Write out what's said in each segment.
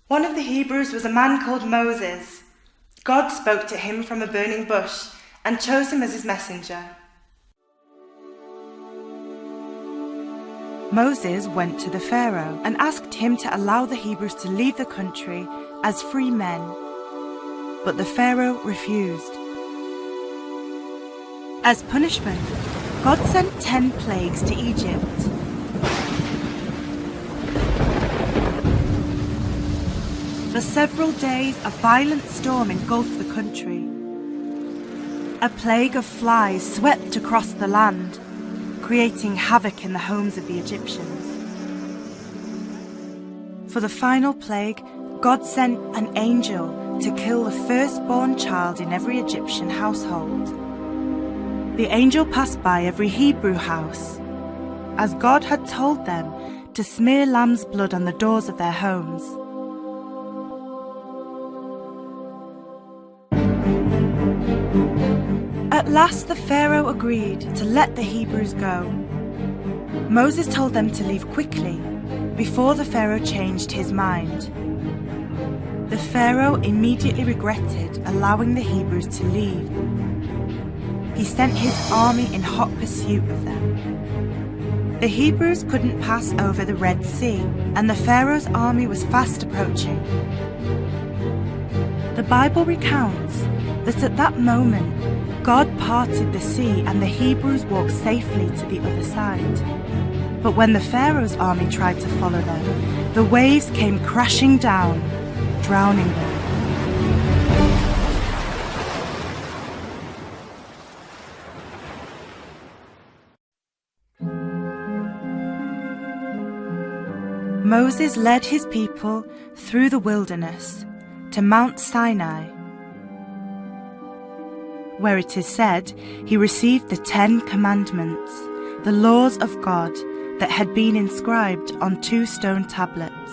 One of the Hebrews was a man called Moses. God spoke to him from a burning bush and chose him as his messenger. Moses went to the Pharaoh and asked him to allow the Hebrews to leave the country as free men. But the Pharaoh refused. As punishment, God sent 10 plagues to Egypt. For several days, a violent storm engulfed the country. A plague of flies swept across the land, creating havoc in the homes of the Egyptians. For the final plague, God sent an angel to kill the firstborn child in every Egyptian household. The angel passed by every Hebrew house, as God had told them to smear lamb's blood on the doors of their homes. At last the Pharaoh agreed to let the Hebrews go. Moses told them to leave quickly, before the Pharaoh changed his mind. The Pharaoh immediately regretted allowing the Hebrews to leave. He sent his army in hot pursuit of them. The Hebrews couldn't pass over the Red Sea, and the Pharaoh's army was fast approaching. The Bible recounts that at that moment, God parted the sea and the Hebrews walked safely to the other side. But when the Pharaoh's army tried to follow them, the waves came crashing down, drowning them. Moses led his people through the wilderness to Mount Sinai, where it is said he received the 10 Commandments, the laws of God that had been inscribed on 2 stone tablets.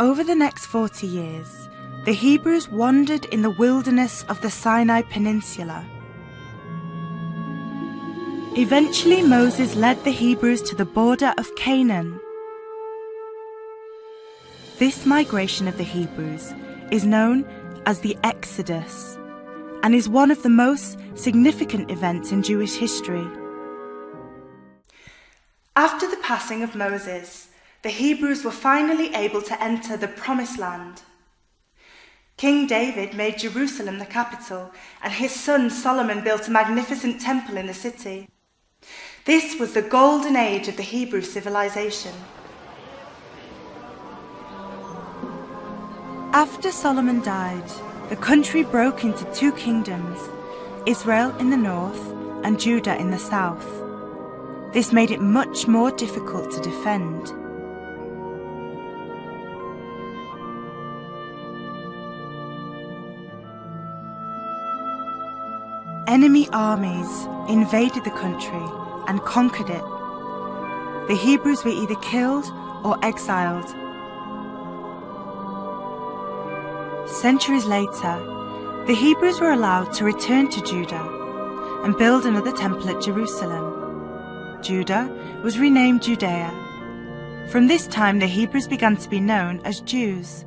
Over the next 40 years, the Hebrews wandered in the wilderness of the Sinai Peninsula. Eventually, Moses led the Hebrews to the border of Canaan. This migration of the Hebrews is known as the Exodus, and is one of the most significant events in Jewish history. After the passing of Moses, the Hebrews were finally able to enter the Promised Land. King David made Jerusalem the capital, and his son Solomon built a magnificent temple in the city. This was the golden age of the Hebrew civilization. After Solomon died, the country broke into 2 kingdoms, Israel in the north and Judah in the south. This made it much more difficult to defend. Enemy armies invaded the country and conquered it. The Hebrews were either killed or exiled. Centuries later, the Hebrews were allowed to return to Judah and build another temple at Jerusalem. Judah was renamed Judea. From this time, the Hebrews began to be known as Jews.